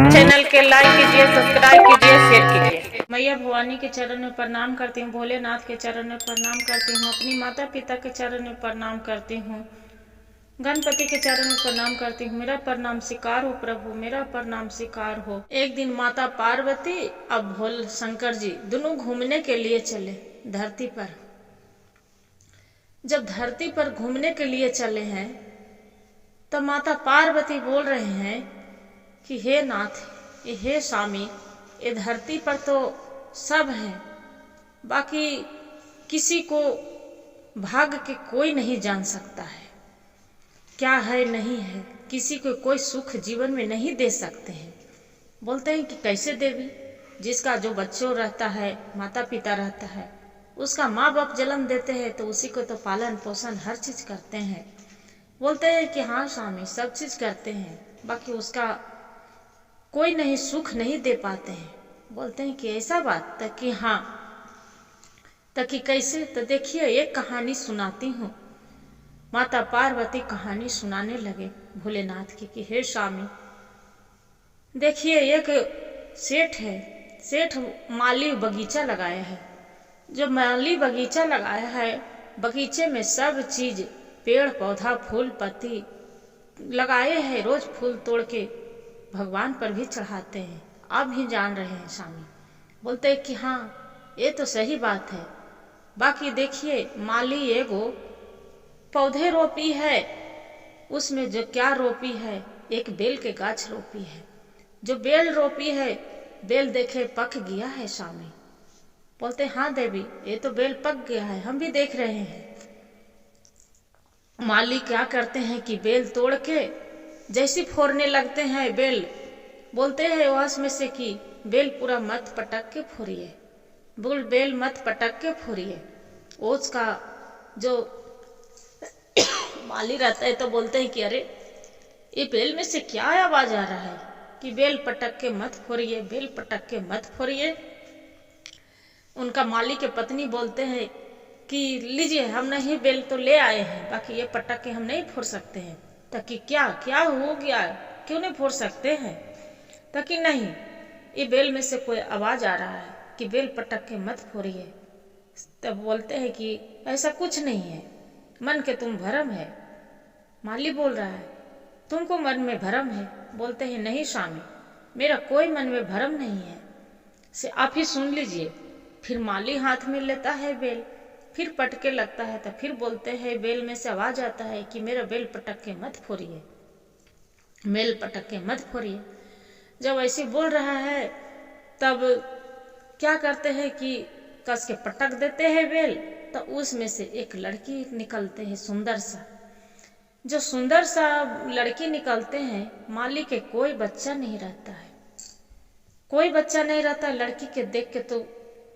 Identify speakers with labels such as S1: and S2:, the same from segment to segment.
S1: Channel के like कीजिए, subscribe कीजिए, शेयर कीजिए। मैया भवानी के चरण में प्रणाम करती हूँ, भोलेनाथ के चरण में प्रणाम करती हूँ, अपनी माता पिता के चरण में प्रणाम करती हूँ, गणपति के चरण में प्रणाम करती हूँ। मेरा प्रणाम स्वीकार हो प्रभु, मेरा प्रणाम स्वीकार हो। एक दिन माता पार्वती अब भोले शंकर जी दोनों घूमने के लिए चले धरती पर। जब धरती पर घूमने के लिए चले हैं तब माता पार्वती बोल रहे हैं कि हे नाथ, हे स्वामी, ये धरती पर तो सब है, बाकी किसी को भाग्य के कोई नहीं जान सकता है, क्या है नहीं है, किसी को कोई सुख जीवन में नहीं दे सकते हैं। बोलते हैं कि कैसे देवी, जिसका जो बच्चों रहता है, माता पिता रहता है, उसका माँ बाप जन्म देते हैं तो उसी को तो पालन पोषण हर चीज करते हैं। बोलते हैं कि हाँ स्वामी, सब चीज करते हैं, बाकी उसका कोई नहीं सुख नहीं दे पाते हैं। बोलते हैं कि ऐसा बात, तक कि हाँ, तक कि कैसे, तो देखिए एक कहानी सुनाती हूँ। माता पार्वती कहानी सुनाने लगे भोलेनाथ की कि हे स्वामी, देखिए एक सेठ है, सेठ माली बगीचा लगाया है। जो माली बगीचा लगाया है, बगीचे में सब चीज, पेड़ पौधा फूल पत्ती लगाए हैं, रोज फूल तोड़ के भगवान पर भी चढ़ाते हैं। आप भी जान रहे हैं स्वामी। बोलते हैं कि हाँ ये तो सही बात है, बाकी देखिए माली एगो पौधे रोपी है, उसमें जो क्या रोपी है, एक बेल के गाछ रोपी है। जो बेल रोपी है, बेल देखे पक गया है स्वामी। बोलते हाँ देवी, ये तो बेल पक गया है, हम भी देख रहे हैं। माली क्या करते हैं कि बेल तोड़ के जैसी फोड़ने लगते हैं बेल, बोलते हैं वास में से कि बेल पूरा मत पटक के फोड़िए, बेल मत पटक के फोड़िए। उसका जो माली रहता है तो बोलते हैं कि अरे ये बेल में से क्या आवाज आ रहा है कि बेल पटक के मत फोड़िए, बेल पटक के मत फोड़िए। उनका माली के पत्नी बोलते हैं कि लीजिए, हम नहीं बेल तो ले आए हैं, बाकी ये पटक के हम नहीं फोड़ सकते हैं। ताकि क्या क्या हो गया, क्यों नहीं फोड़ सकते हैं? ताकि नहीं, ये बेल में से कोई आवाज आ रहा है कि बेल पटक के मत फोड़िए। तब बोलते हैं कि ऐसा कुछ नहीं है, मन के तुम भ्रम है। माली बोल रहा है तुमको मन में भ्रम है। बोलते हैं नहीं स्वामी, मेरा कोई मन में भ्रम नहीं है, से आप ही सुन लीजिए। फिर माली हाथ में लेता है बेल, फिर पटके लगता है, तो फिर बोलते हैं, बेल में से आवाज आता है कि मेरा बेल पटक के मत फोड़िए, बेल पटक के मत फोड़िए। जब ऐसे बोल रहा है तब क्या करते हैं कि कस के पटक देते हैं बेल, तो उसमें से एक लड़की निकलते हैं सुंदर सा। जो सुंदर सा लड़की निकलते हैं, माली के कोई बच्चा नहीं रहता है, कोई बच्चा नहीं रहता। लड़की के देख के तो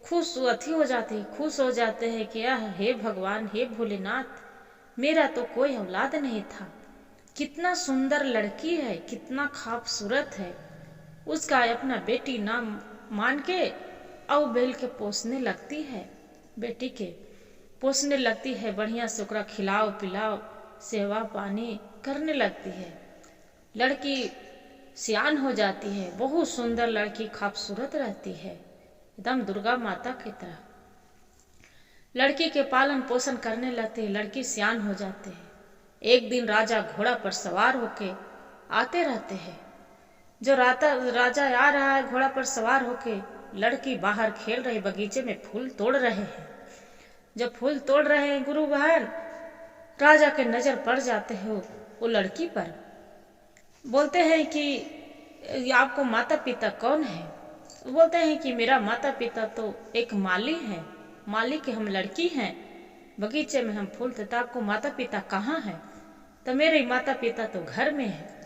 S1: खुश अथी हो जाते हैं, खुश हो जाते हैं कि हे भगवान, हे भोलेनाथ, मेरा तो कोई औलाद नहीं था। कितना सुंदर लड़की है, कितना खूबसूरत है। उसका अपना बेटी नाम मान के और बेल के पोसने लगती है, बेटी के पोसने लगती है, बढ़िया से ओकरा खिलाओ पिलाओ, सेवा पानी करने लगती है। लड़की सियान हो जाती है, बहुत सुंदर लड़की, खूबसूरत रहती है, एकदम दुर्गा माता की तरह। लड़की के पालन पोषण करने लगते हैं, लड़की सियान हो जाते हैं। एक दिन राजा घोड़ा पर सवार होके आते रहते हैं। जो राजा आ रहा है घोड़ा पर सवार होके, लड़की बाहर खेल रही, बगीचे में फूल तोड़ रहे हैं। जब फूल तोड़ रहे हैं गुरु बहन, राजा के नजर पड़ जाते हो वो लड़की पर। बोलते हैं कि आपको माता पिता कौन है? बोलते हैं कि मेरा माता पिता तो एक माली है, माली के हम लड़की हैं, बगीचे में हम फूल थे। तो आपको माता पिता कहाँ है? तो मेरे माता पिता तो घर में है।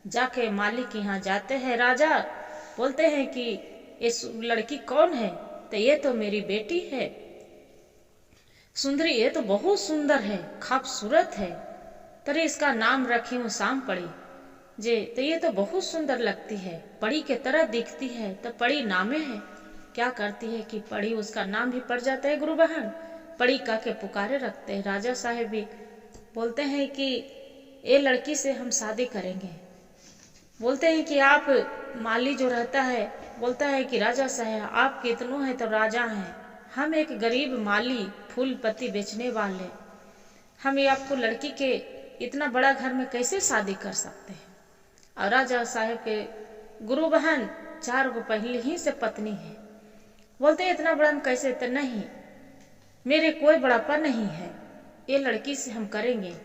S1: जाके माली के यहाँ जाते हैं राजा, बोलते हैं कि इस लड़की कौन है? तो ये तो मेरी बेटी है सुंदरी, ये तो बहुत सुंदर है, खूबसूरत है, तरे इसका नाम रखी हूँ शाम पड़ी जे। तो ये तो बहुत सुंदर लगती है, परी के तरह दिखती है, तो परी नामे है। क्या करती है कि परी, उसका नाम भी पड़ जाता है गुरु बहन, परी का के पुकारे रखते हैं। राजा साहेब भी बोलते हैं कि ये लड़की से हम शादी करेंगे, बोलते हैं कि आप माली जो रहता है बोलता है कि राजा साहब आप कितनों हैं तो राजा हैं, हम एक गरीब माली फूल पत्ती बेचने वाले, हम ये आपको लड़की के इतना बड़ा घर में कैसे शादी कर सकते हैं। और राजा साहब के गुरु बहन 4 गो पहले ही से पत्नी है। बोलते हैं इतना बड़ा हम कैसे, तो नहीं मेरे कोई बड़ापा नहीं है, ये लड़की से हम करेंगे,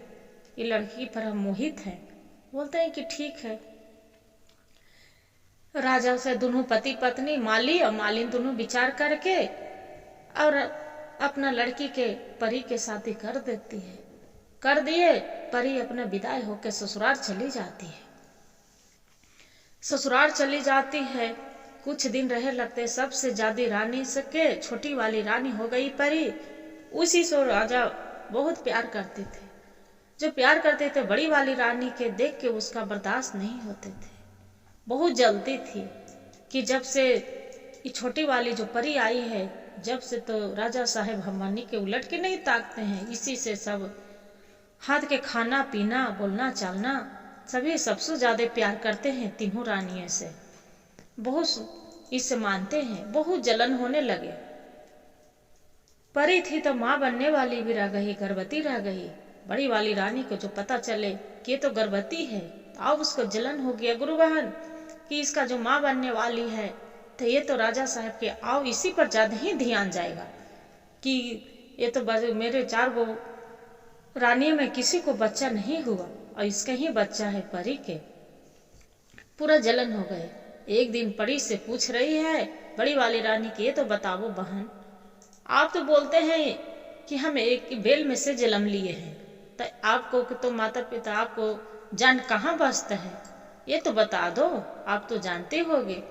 S1: ये लड़की पर हम मोहित हैं। बोलते हैं कि ठीक है। राजा से दोनों पति पत्नी माली और मालिन दोनों विचार करके और अपना लड़की के परी के शादी कर देती है। कर दिए, परी अपना विदाई होकर ससुराल चली जाती है। ससुराल चली जाती है, कुछ दिन रहे लगते सबसे ज्यादा रानी सके छोटी वाली रानी हो गई परी। उसी से राजा बहुत प्यार करते थे। जो प्यार करते थे बड़ी वाली रानी के देख के उसका बर्दाश्त नहीं होते थे। बहुत जलती थी कि जब से ये छोटी वाली जो परी आई है, जब से तो राजा साहब हमनी के उलट के नहीं ताकते हैं। इसी से सब हाथ के खाना पीना बोलना चालना सभी सबसे ज्यादा प्यार करते हैं। तीनों रानियों से बहुत इससे मानते हैं। बहुत जलन होने लगे। परी थी तो माँ बनने वाली भी रह गई, गर्भवती रह गई। बड़ी वाली रानी को जो पता चले कि ये तो गर्भवती है, तो अब उसको जलन हो गया गुरु बहन कि इसका जो माँ बनने वाली है, तो ये तो राजा साहब के आओ इसी पर ज्यादा ही ध्यान जाएगा कि ये तो मेरे 4 गो रानी में किसी को बच्चा नहीं हुआ और इसका ही बच्चा है परी के। पूरा जलन हो गए। एक दिन परी से पूछ रही है बड़ी वाली रानी की, ये तो बताओ बहन, आप तो बोलते हैं कि हम एक बेल में से जन्म लिए हैं, तो आपको तो माता पिता आपको जान कहाँ बसता है, ये तो बता दो, आप तो जानते होगे।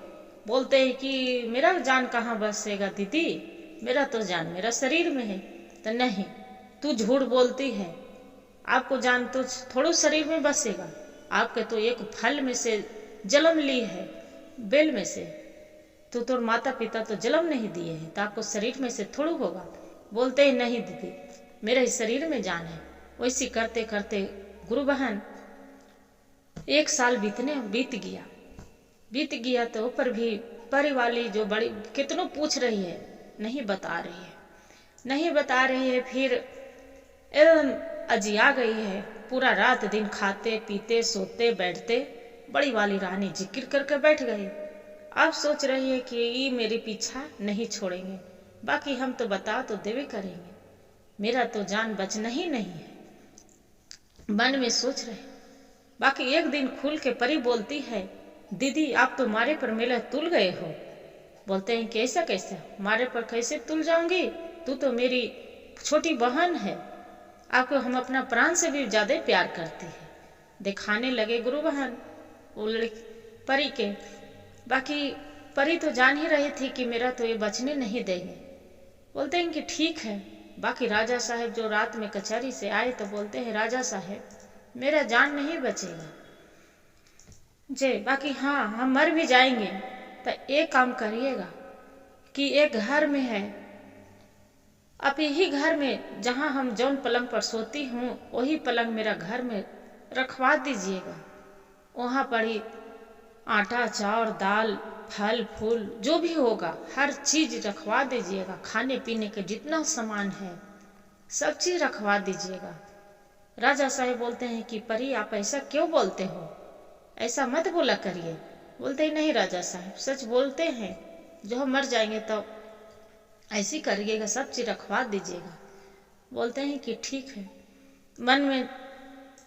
S1: बोलते हैं कि मेरा जान कहाँ बसेगा दीदी, मेरा तो जान मेरा शरीर में है। तो नहीं, तू झूठ बोलती है, आपको जान तो थोड़ा शरीर में बसेगा, आपके तो एक फल में से जन्म ली है, बेल में से, तो माता पिता तो जन्म नहीं दिए हैं, तो आपको शरीर में से थोड़ा होगा। बोलते हैं नहीं दीदी, मेरे शरीर में जान है। वैसे करते करते गुरु बहन 1 साल बीत गया तो ऊपर भी परी वाली जो बड़ी कितनों पूछ रही है, नहीं बता रही है। फिर एकदम अजिया गई है। पूरा रात दिन खाते पीते सोते बैठते बड़ी वाली रानी जिक्र करके बैठ गई। अब सोच रही है कि ये मेरे पीछा नहीं छोड़ेंगे, बाकी हम तो बता तो देवे करेंगे, मेरा तो जान बचना ही नहीं है, मन में सोच रहे। बाकी एक दिन खुल के परी बोलती है, दीदी आप तो मारे पर मेला तुल गए हो। बोलते हैं कैसा कैसा, मारे पर कैसे तुल जाऊंगी, तू तो मेरी छोटी बहन है, आपको हम अपना प्राण से भी ज्यादा प्यार करते हैं। दिखाने लगे गुरु बहन वो लड़की परी के। बाकी परी तो जान ही रही थी कि मेरा तो ये बचने नहीं देंगे। बोलते हैं कि ठीक है। बाकी राजा साहब जो रात में कचहरी से आए तो बोलते हैं राजा साहब मेरा जान नहीं बचेगा जे, बाकी हाँ हम मर भी जाएंगे तो एक काम करिएगा कि एक घर में है, आप यही घर में जहाँ हम जौन पलंग पर सोती हूँ वही पलंग मेरा घर में रखवा दीजिएगा। वहाँ पर ही आटा चावल दाल फल फूल जो भी होगा हर चीज रखवा दीजिएगा, खाने पीने के जितना सामान है सब चीज रखवा दीजिएगा। राजा साहब बोलते हैं कि परी आप ऐसा क्यों बोलते हो, ऐसा मत बोला करिए। बोलते हैं नहीं राजा साहब सच बोलते हैं, जो हम मर जाएंगे तो ऐसी करिएगा, सब चीज रखवा दीजिएगा। बोलते हैं कि ठीक है। मन में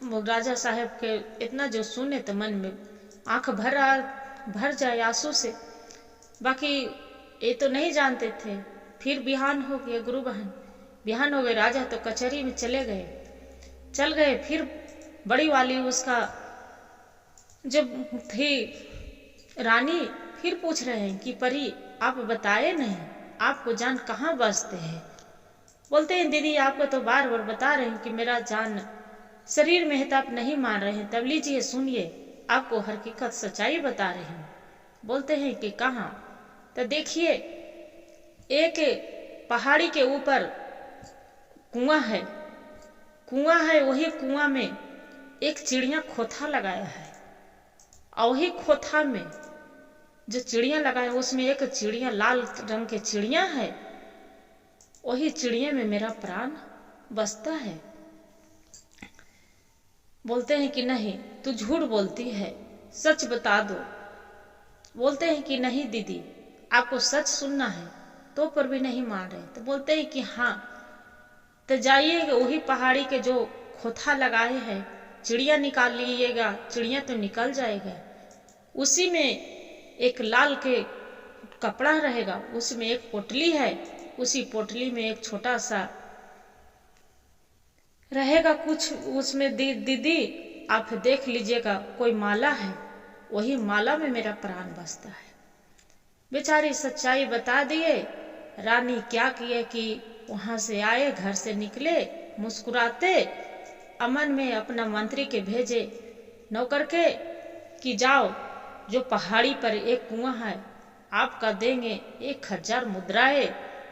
S1: राजा साहब के इतना जो सुने तो मन में आंख भर जाए आंसू से। बाकी ये तो नहीं जानते थे। फिर बिहान हो गया गुरु बहन, बिहान हो गए। राजा तो कचहरी में चल गए। फिर बड़ी वाली उसका जब थी रानी फिर पूछ रहे हैं कि परी आप बताए नहीं, आपको जान कहाँ बसते हैं। बोलते हैं दीदी आपको तो बार बार बता रहे हैं कि मेरा जान शरीर में है, तो आप नहीं मान रहे हैं, तब लीजिए सुनिए, आपको हकीकत सच्चाई बता रहे हैं। बोलते हैं कि कहाँ, तो देखिए एक पहाड़ी के ऊपर कुआं है, वही कुआं में एक चिड़िया खोथा लगाया है। और वही खोथा में जो चिड़िया लगाए उसमें एक चिड़िया लाल रंग के चिड़िया है, वही चिड़िया में मेरा प्राण बसता है। बोलते हैं कि नहीं तू झूठ बोलती है, सच बता दो। बोलते हैं कि नहीं दीदी आपको सच सुनना है, तो पर भी नहीं मान रहे। तो बोलते हैं कि हाँ तो जाइएगा वही पहाड़ी के जो खोथा लगाए हैं, चिड़िया निकाल लीजिएगा। चिड़िया तो निकल जाएगा, उसी में एक लाल के कपड़ा रहेगा, उसमें एक पोटली है, उसी पोटली में एक छोटा सा रहेगा कुछ, उसमें दीदी आप देख लीजिएगा कोई माला है, वही माला में मेरा प्राण बसता है। बेचारी सच्चाई बता दिए। रानी क्या किए कि वहां से आए, घर से निकले मुस्कुराते, अमन में अपना मंत्री के भेजे नौकर के कि जाओ जो पहाड़ी पर एक कुआं है आपका देंगे 1000 मुद्राएं।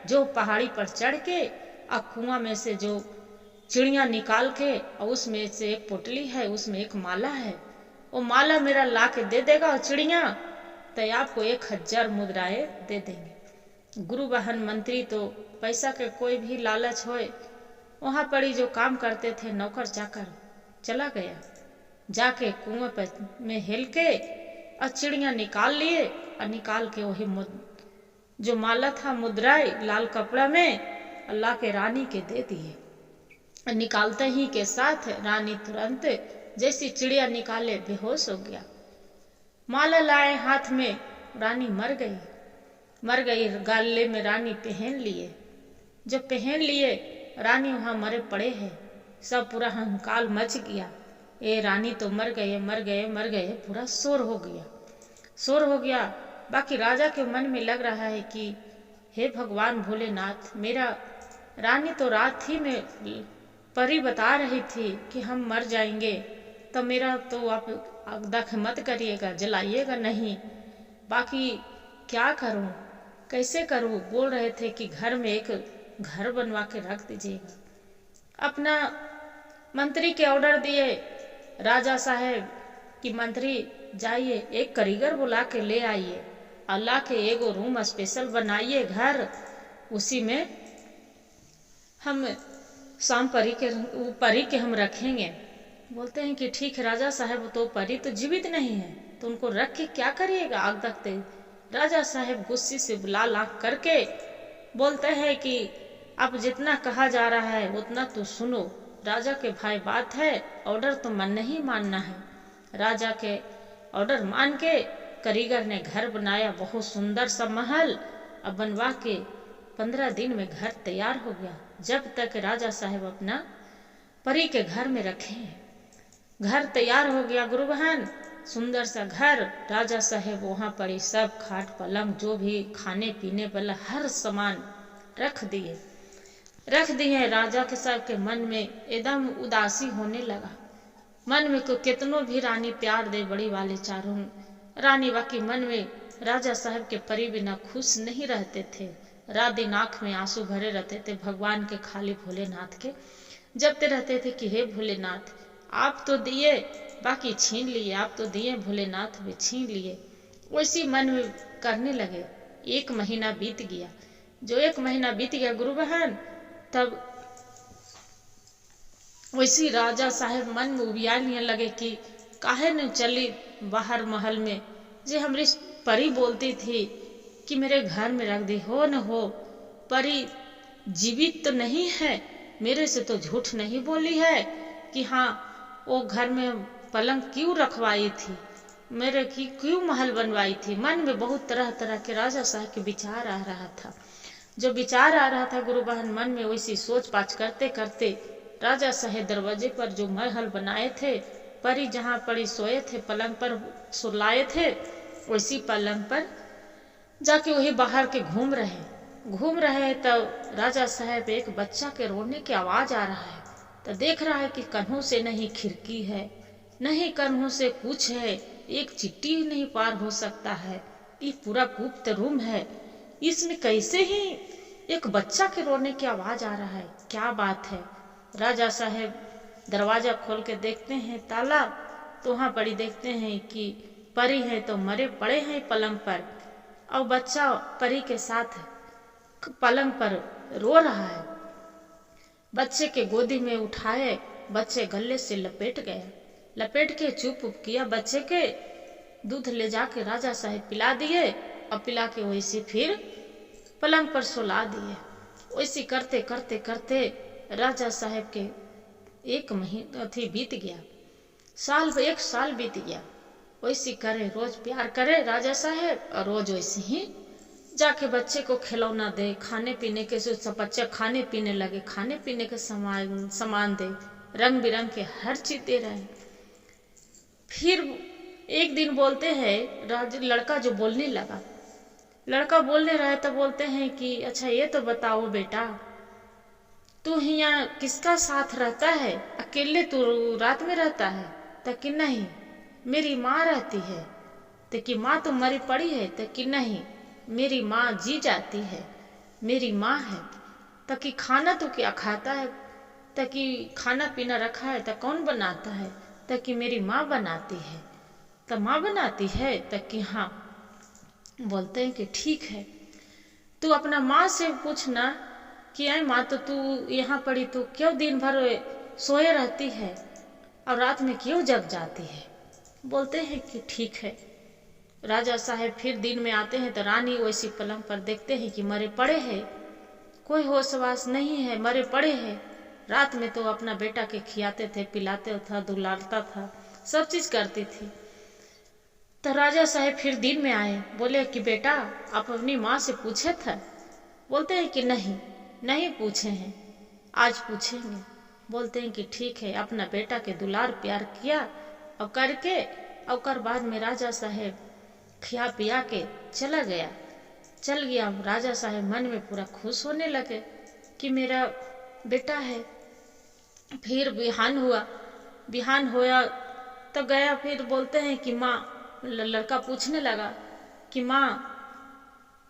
S1: जो पहाड़ी पर चढ़ के और कुआं में से जो चिड़िया निकाल के और उसमें से एक पोटली है, उसमें एक माला है, वो माला मेरा ला के दे देगा और चिड़िया तो आपको 1000 मुद्राएं दे देंगे। गुरु बहन मंत्री तो पैसा के कोई भी लालच होए, वहां पर ही जो काम करते थे नौकर चाकर चला गया, जाके कुएं पर में हेल के और चिड़िया निकाल लिए और निकाल के वही जो माला था मुद्राएं लाल कपड़ा में अल्लाह के रानी के दे दिए। निकालते ही के साथ रानी तुरंत जैसी चिड़िया निकाले बेहोश हो गया। माला लाए हाथ में, रानी मर गई। गाले में रानी पहन लिए, जब पहन लिए रानी वहां मरे पड़े हैं। सब पूरा हंकाल मच गया, ये रानी तो मर गए, पूरा शोर हो गया। बाकी राजा के मन में लग रहा है कि हे भगवान भोलेनाथ, मेरा रानी तो रात ही में परी बता रही थी कि हम मर जाएंगे, तो मेरा तो आप दख मत करिएगा, जलाइएगा नहीं। बाकी क्या करूं, कैसे करूं? बोल रहे थे कि घर में एक घर बनवा के रख दीजिएगा। अपना मंत्री के ऑर्डर दिए राजा साहेब कि मंत्री जाइए एक कारीगर बुला के ले आइए, अल्लाह के एगो रूम स्पेशल बनाइए घर, उसी में हम शाम परी के हम रखेंगे। बोलते हैं कि ठीक है राजा साहब, तो परी तो जीवित नहीं है तो उनको रख के क्या करिएगा आग तकते। राजा साहब गुस्से से लाल आंख करके बोलते हैं कि अब जितना कहा जा रहा है उतना तो सुनो, राजा के भाई बात है, ऑर्डर तो मन नहीं मानना है। राजा के ऑर्डर मान के कारीगर ने घर बनाया, बहुत सुंदर सा महल। अब बनवा के 15 दिन में घर तैयार हो गया। जब तक राजा साहब अपना परी के घर में रखे, घर तैयार हो गया गुरु बहन, सुंदर सा घर। राजा साहब वहां पर सब खाट पलंग जो भी खाने पीने वाला हर सामान रख दिए। राजा के सब के मन में एकदम उदासी होने लगा। मन में को कितनो भी रानी प्यार दे बड़ी वाले चारों रानी, बाकी मन में राजा साहब के परी बिना खुश नहीं रहते थे। रात दिन आंख में आंसू भरे रहते थे भगवान के, खाली भोलेनाथ के जपते रहते थे कि हे भोलेनाथ आप तो दिए बाकी छीन लिए, आप तो दिए भोलेनाथ भी छीन लिए। वैसी मन में करने लगे। 1 महीना बीत गया। जो 1 महीना बीत गया गुरु बहन, तब वैसी राजा साहब मन में उबियाने लगे कि काहे न चली बाहर महल में, जे हमारी परी बोलती थी कि मेरे घर में रख दी, हो न हो परी जीवित तो नहीं है, मेरे से तो झूठ नहीं बोली है कि हाँ वो घर में पलंग क्यों रखवाई थी, मेरे की क्यों महल बनवाई थी। मन में बहुत तरह तरह के राजा साहब के विचार आ रहा था। जो विचार आ रहा था गुरु बहन मन में, वैसी सोच पाछ करते करते राजा साहब दरवाजे पर जो महल बनाए थे, परी जहाँ परी सोए थे पलंग पर सुलाए थे, वैसी पलंग पर जाके वही बाहर के घूम रहे। तब राजा साहब एक बच्चा के रोने की आवाज आ रहा है, तो देख रहा है कि कन्हों से नहीं खिड़की है, नहीं कन्हों से कुछ है, एक चिट्ठी नहीं पार हो सकता है, ये पूरा गुप्त रूम है, इसमें कैसे ही एक बच्चा के रोने की आवाज आ रहा है, क्या बात है। राजा साहब दरवाजा खोल के देखते हैं ताला, तो वहां पड़ी देखते हैं कि परी है तो मरे पड़े हैं पलंग पर, और बच्चा परी के साथ पलंग पर रो रहा है। बच्चे के गोदी में उठाए, बच्चे गले से लपेट गया, लपेट के चुप किया बच्चे के। दूध ले जाके राजा साहब पिला दिए और पिला के वैसे फिर पलंग पर सुला दिए। वैसे करते करते करते राजा साहब के 1 महीना बीत गया, एक साल बीत गया। वैसे करे, रोज प्यार करे राजा साहब, और रोज वैसे ही जाके बच्चे को खिलौना दे, खाने पीने के, सब बच्चे खाने पीने लगे, खाने पीने के सामान दे, रंग बिरंग के हर चीज दे रहे। फिर एक दिन बोलते हैं, लड़का जो बोलने लगा, लड़का बोलने रहे तो बोलते हैं कि अच्छा ये तो बताओ बेटा, तू यहाँ किसका साथ रहता है? अकेले तू रात में रहता है? तो कि नहीं, मेरी माँ रहती है। तो कि माँ तो मरी पड़ी है? तो कि नहीं, मेरी माँ जी जाती है, मेरी माँ है। तो कि खाना तो क्या खाता है? तो कि खाना पीना रखा है तो कौन बनाता है? तो कि मेरी माँ बनाती है। तो माँ बनाती है? तो कि हाँ। बोलते हैं कि ठीक है, तू अपना माँ से पूछना कि अरे माँ, तो तू यहाँ पड़ी, तू क्यों दिन भर सोए रहती है और रात में क्यों जग जाती है? बोलते हैं कि ठीक है। राजा साहब फिर दिन में आते हैं तो रानी वैसी पलंग पर देखते हैं कि मरे पड़े हैं, कोई होशवास नहीं है, मरे पड़े हैं। रात में तो अपना बेटा के खिलाते थे, पिलाते था, दुलारता था, सब चीज करती थी। तो राजा साहब फिर दिन में आए, बोले कि बेटा आप अपनी माँ से पूछे थे? बोलते हैं कि नहीं, नहीं पूछे हैं, आज पूछेंगे। बोलते हैं कि ठीक है। अपना बेटा के दुलार प्यार किया और करके, और बाद में राजा साहब खिया पिया के चल गया। राजा साहब मन में पूरा खुश होने लगे कि मेरा बेटा है। फिर बिहान हुआ तो गया। फिर बोलते हैं कि माँ, लड़का पूछने लगा कि माँ,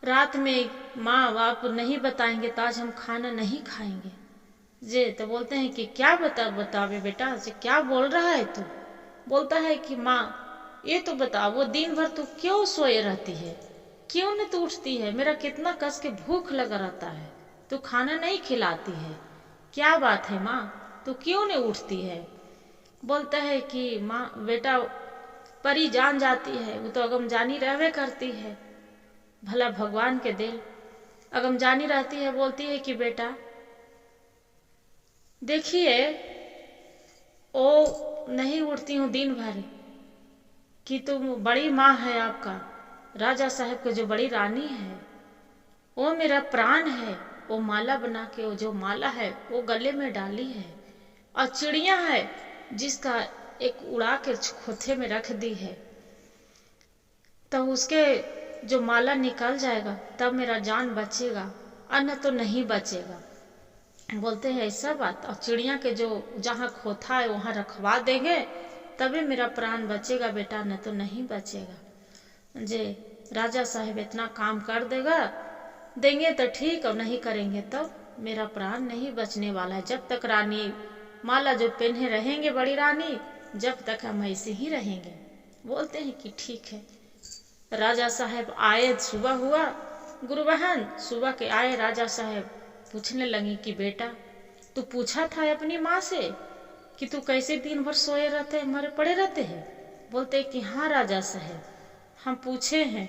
S1: रात में माँ बाप नहीं बताएंगे तो आज हम खाना नहीं खाएंगे जे। तो बोलते हैं कि क्या बतावे बेटा, से क्या बोल रहा है तू? बोलता है कि माँ ये तो बता, वो दिन भर तू क्यों सोए रहती है, क्यों न तू उठती है? मेरा कितना कस के भूख लगा रहता है, तू खाना नहीं खिलाती है, क्या बात है माँ, तू क्यों नहीं उठती है? बोलता है कि माँ बेटा, परी जान जाती है, वो तो अगम जानी रहवे करती है, भला भगवान के दिल अगम जानी रहती है। बोलती है कि बेटा देखिए, ओ नहीं उठती हूँ दिन भर कि तुम बड़ी माँ है आपका, राजा साहब की जो बड़ी रानी है, वो मेरा प्राण है। वो माला बना के, वो जो माला है वो गले में डाली है, और चिड़िया है जिसका एक उड़ा के खोथे में रख दी है, तो उसके जो माला निकल जाएगा तब मेरा जान बचेगा, अन्य तो नहीं बचेगा। बोलते हैं ऐसा बात, और चिड़िया के जो जहाँ खोथा है वहाँ रखवा देंगे तभी मेरा प्राण बचेगा बेटा, न तो नहीं बचेगा। जे राजा साहब इतना काम कर देंगे तो ठीक, और नहीं करेंगे तो मेरा प्राण नहीं बचने वाला है। जब तक रानी माला जो पहने रहेंगे, बड़ी रानी, जब तक हम ऐसे ही रहेंगे। बोलते हैं कि ठीक है। राजा साहब आए, सुबह हुआ, गुरु बहन सुबह के आए। राजा साहब पूछने लगी कि बेटा तू पूछा था अपनी माँ से कि तू कैसे दिन भर सोए रहते, मरे पड़े रहते हैं? बोलते कि हाँ राजा साहब, हम पूछे हैं।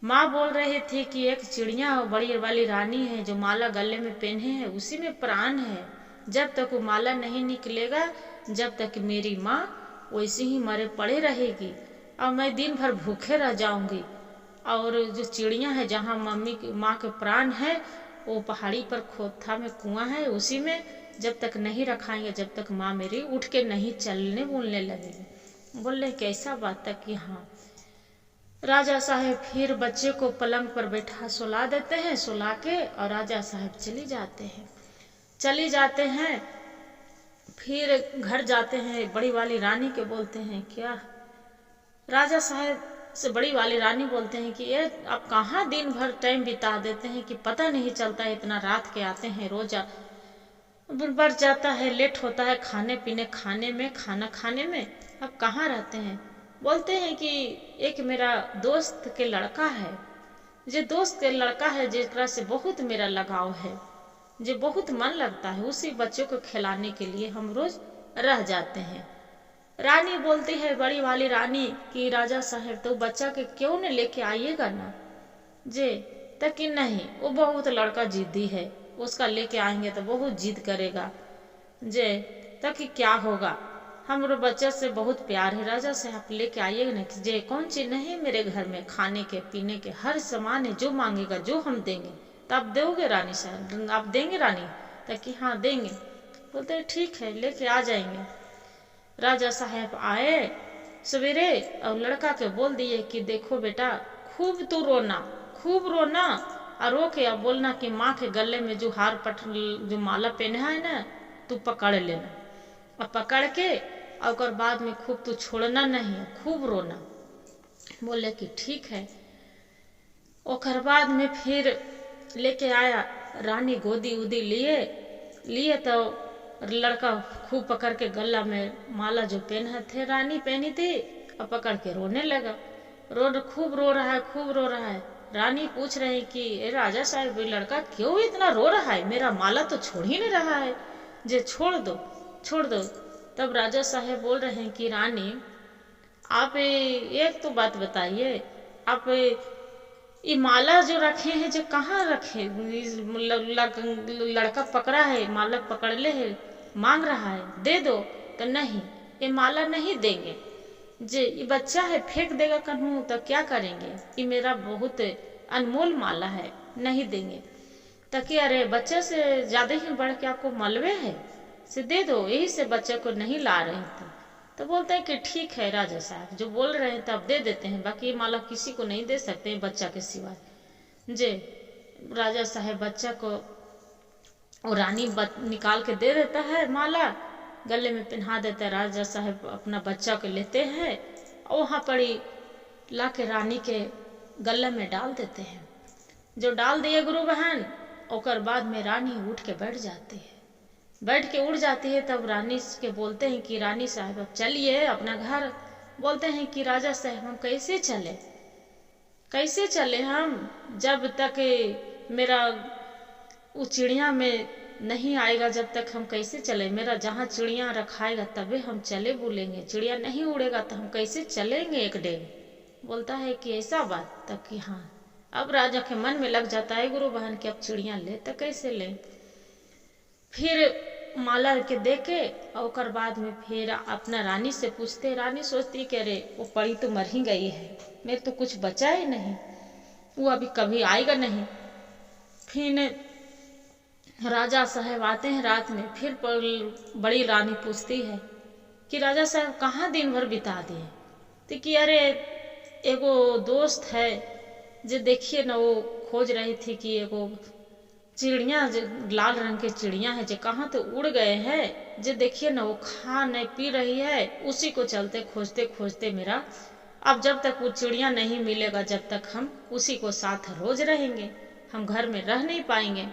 S1: माँ बोल रहे थे कि एक चिड़िया बड़ी वाली रानी है जो माला गले में पहने है, उसी में प्राण है। जब तक वो माला नहीं निकलेगा, जब तक मेरी माँ वैसे ही मरे पड़े रहेगी, और मैं दिन भर भूखे रह जाऊंगी। और जो चिड़िया है जहाँ माँ के प्राण है, वो पहाड़ी पर खोथा में कुआं है, उसी में जब तक नहीं रखाएंगे, जब तक माँ मेरी उठ के नहीं चलने बोलने लगेगी। बोले कैसा बात है कि हाँ। राजा साहब फिर बच्चे को पलंग पर बैठा सुला देते हैं, सुला के और राजा साहब चली जाते हैं। फिर घर जाते हैं, बड़ी वाली रानी के बोलते हैं क्या, राजा साहब से बड़ी वाली रानी बोलते हैं कि ये आप कहाँ दिन भर टाइम बिता देते हैं कि पता नहीं चलता है, इतना रात के आते हैं, रोज बढ़ जाता है, लेट होता है खाने पीने खाना खाने में, अब कहाँ रहते हैं? बोलते हैं कि एक मेरा दोस्त के लड़का है, जे दोस्त के लड़का है जेकरा से बहुत मेरा लगाव है, जे बहुत मन लगता है, उसी बच्चों को खिलाने के लिए हम रोज रह जाते हैं। रानी बोलती है, बड़ी वाली रानी, कि राजा साहब तो बच्चा के क्यों न लेके आइएगा ना। जे तक नहीं, वो बहुत लड़का जिद्दी है, उसका लेके आएंगे तो बहुत जिद करेगा। जे तक क्या होगा, हमारे बच्चा से बहुत प्यार है, राजा साहब लेके आइएगा ना। जे कौन चीज नहीं मेरे घर में, खाने के पीने के हर सामान है, जो मांगेगा जो हम देंगे। तो आप दोगे रानी साहब, आप देंगे रानी? ताकि हाँ देंगे। बोलते हैं ठीक है, लेके आ जाएंगे। राजा साहब आए सवेरे और लड़का के बोल दिए कि देखो बेटा, खूब तू रोना, खूब रोना, और रो के अब बोलना कि माँ के गले में जो हार जो माला पहना है ना, तू पकड़ लेना, और पकड़ के और बाद में खूब तू छोड़ना नहीं, खूब रोना। बोले कि ठीक है। और बाद में फिर लेके आया, रानी गोदी उदी लिए तो लड़का खूब पकड़ के गला में माला जो पहना थे, रानी पहनी थी, और पकड़ के रोने लगा। खूब रो रहा है, खूब रो रहा है। रानी पूछ रही कि राजा साहब, लड़का क्यों इतना रो रहा है, मेरा माला तो छोड़ ही नहीं रहा है, जे छोड़ दो, छोड़ दो। तब राजा साहब बोल रहे हैं कि रानी, आप एक तो बात बताइए, आप ये माला जो रखे हैं जो कहाँ रखे? लड़का पकड़ा है, माला पकड़ ले है, मांग रहा है, दे दो। तो नहीं, ये माला नहीं देंगे, जे ये बच्चा है फेंक देगा कन्हू तो क्या करेंगे, ये मेरा बहुत अनमोल माला है, नहीं देंगे। ताकि अरे बच्चे से ज्यादा ही बढ़ के आपको मलबे है, से दे दो, यही से बच्चे को नहीं ला रहे थे। तो बोलते हैं कि ठीक है राजा साहब, जो बोल रहे हैं तब दे देते हैं, बाकी ये माला किसी को नहीं दे सकते हैं बच्चा के सिवाय। जे राजा साहब बच्चा को और रानी निकाल के दे देता है, माला गले में पहना देता है। राजा साहब अपना बच्चा को लेते हैं और वहां पर ही ला के रानी के गले में डाल देते हैं। जो डाल दिए गुरु बहन, और बाद में रानी उठ के बैठ जाती है, बैठ के उड़ जाती है। तब रानी के बोलते हैं कि रानी साहब अब चलिए अपना घर। बोलते हैं कि राजा साहब हम कैसे चले, कैसे चले हम, जब तक मेरा वो चिड़िया में नहीं आएगा, जब तक हम कैसे चले, मेरा जहाँ चिड़िया रखाएगा तबे हम चले बोलेंगे, चिड़िया नहीं उड़ेगा तो हम कैसे चलेंगे एक डेग। बोलता है कि ऐसा बात, तब कि हाँ। अब राजा के मन में लग जाता है गुरु बहन कि अब चिड़िया ले तो कैसे ले। फिर माला के दे के और बाद में फिर अपना रानी से पूछते, रानी सोचती कि अरे वो परी तो मर ही गई है, मेरे तो कुछ बचा ही नहीं, वो अभी कभी आएगा नहीं। फिर राजा साहब आते हैं रात में, फिर बड़ी रानी पूछती है कि राजा साहब कहाँ दिन भर बिता दिए। तो कि अरे एगो दोस्त है, जो देखिए ना वो खोज रही थी कि एगो चिड़िया, लाल रंग के चिड़िया है, जो कहाँ तो उड़ गए हैं, जो देखिए ना वो खा नहीं पी रही है, उसी को चलते खोजते खोजते मेरा अब जब तक वो चिड़िया नहीं मिलेगा, जब तक हम उसी को साथ रोज रहेंगे, हम घर में रह नहीं पाएंगे।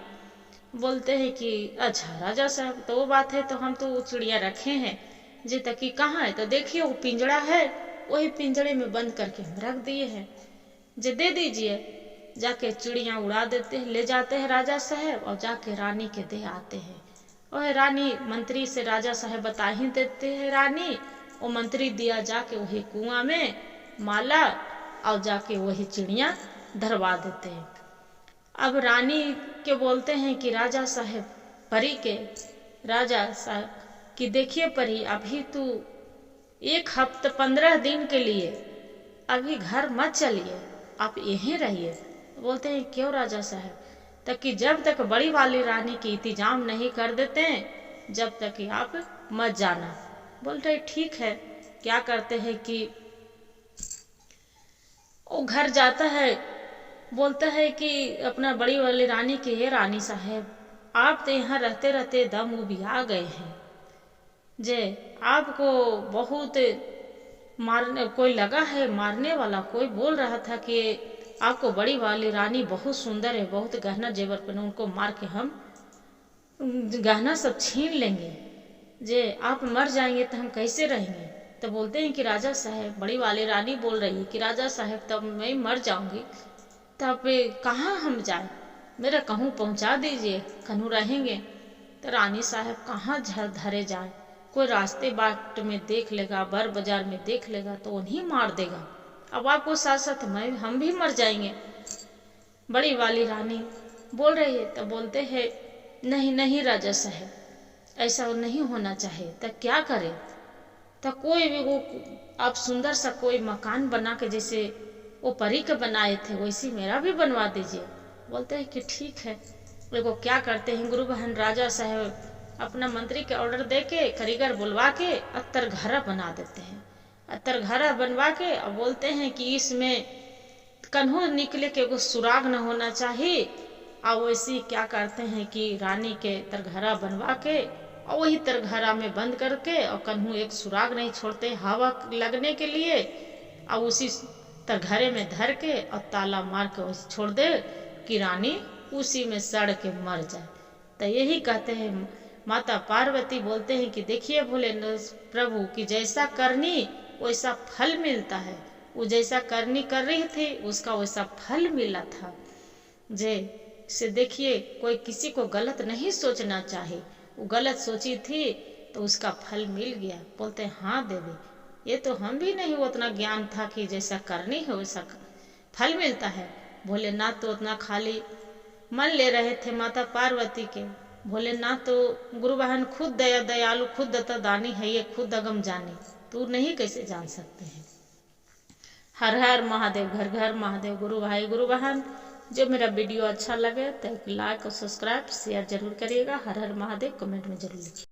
S1: बोलते हैं कि अच्छा राजा साहब तो वो बात है, तो हम तो वो चिड़िया रखे हैं, जे तक कहाँ है, तो देखिए वो पिंजड़ा है, वही पिंजड़े में बंद करके हम रख दिए हैं, जे दे दीजिए। जाके चिड़िया उड़ा देते हैं, ले जाते हैं राजा साहब और जाके रानी के दे आते हैं। वह रानी मंत्री से राजा साहब बता ही देते हैं, रानी वो मंत्री दिया जाके वही कुआं में माला और जाके वही चिड़िया धरवा देते हैं। अब रानी के बोलते हैं कि राजा साहब परी के, राजा साहब कि देखिए परी, अभी तू 1 हफ्ते 15 दिन के लिए अभी घर मत चलिए, आप यहीं रहिए। बोलते हैं क्यों राजा साहब? तक कि जब तक बड़ी वाली रानी की इंतजाम नहीं कर देते हैं, जब तक कि आप मत जाना। बोलते हैं ठीक है। क्या करते हैं कि वो घर जाता है, बोलता है कि अपना बड़ी वाली रानी की, ये रानी साहब आप तो यहाँ रहते रहते दम उबिया गए हैं, जे आपको बहुत मारने कोई लगा है, मारने वाला कोई बोल रहा था कि आपको बड़ी वाली रानी बहुत सुंदर है, बहुत गहना जेवर पहने, उनको मार के हम गहना सब छीन लेंगे, जे आप मर जाएंगे तो हम कैसे रहेंगे। तो बोलते हैं कि राजा साहब, बड़ी वाली रानी बोल रही है कि राजा साहब तब मैं मर जाऊंगी, तब कहाँ हम जाए, मेरा कहूँ पहुँचा दीजिए, कहूँ रहेंगे। तो रानी साहब कहाँ धरे जाए, कोई रास्ते बाट में देख लेगा, बर बाजार में देख लेगा तो उन्हीं मार देगा। अब आपको साथ साथ हम भी मर जाएंगे। बड़ी वाली रानी बोल रही है। तो बोलते हैं नहीं नहीं राजा साहब, ऐसा नहीं होना चाहिए। तो क्या करें? तो कोई भी वो आप सुंदर सा कोई मकान बना के जैसे वो परी के बनाए थे वैसी मेरा भी बनवा दीजिए। बोलते हैं कि ठीक है। देखो क्या करते हैं गुरु बहन, राजा साहब अपना मंत्री के ऑर्डर दे के कारीगर बुलवा के अत्तर घरा बना देते हैं। अत्तर घरा बनवा के और बोलते हैं कि इसमें कन्हू निकले के वो सुराग न होना चाहिए। और वैसे क्या करते हैं कि रानी के तरघरा बनवा के और वही तरघरा में बंद करके और कन्हू एक सुराग नहीं छोड़ते हवा लगने के लिए, और उसी तरघरे में धर के और ताला मार के छोड़ दे कि रानी उसी में सड़ के मर जाए। तो यही कहते हैं माता पार्वती बोलते हैं कि देखिए भोले प्रभु कि जैसा करनी वैसा फल मिलता है। वो जैसा करनी कर रही थी उसका वैसा फल मिला था। से देखिए कोई किसी को गलत नहीं सोचना चाहिए, वो गलत सोची थी तो उसका फल मिल गया। बोलते हैं हाँ देवी, ये तो हम भी नहीं उतना ज्ञान था कि जैसा करनी है वैसा फल मिलता है। भोलेनाथ तो उतना खाली मन ले रहे थे माता पार्वती के। भोलेनाथ तो गुरु बहन खुद दयालु, खुद दत्ता दानी है, ये खुद अगम जानी, तू नहीं कैसे जान सकते हैं। हर हर महादेव, घर घर महादेव। गुरु भाई गुरु बहन, जो मेरा वीडियो अच्छा लगे तो लाइक और सब्सक्राइब शेयर जरूर करिएगा। हर हर महादेव कमेंट में जरूर लिखिए।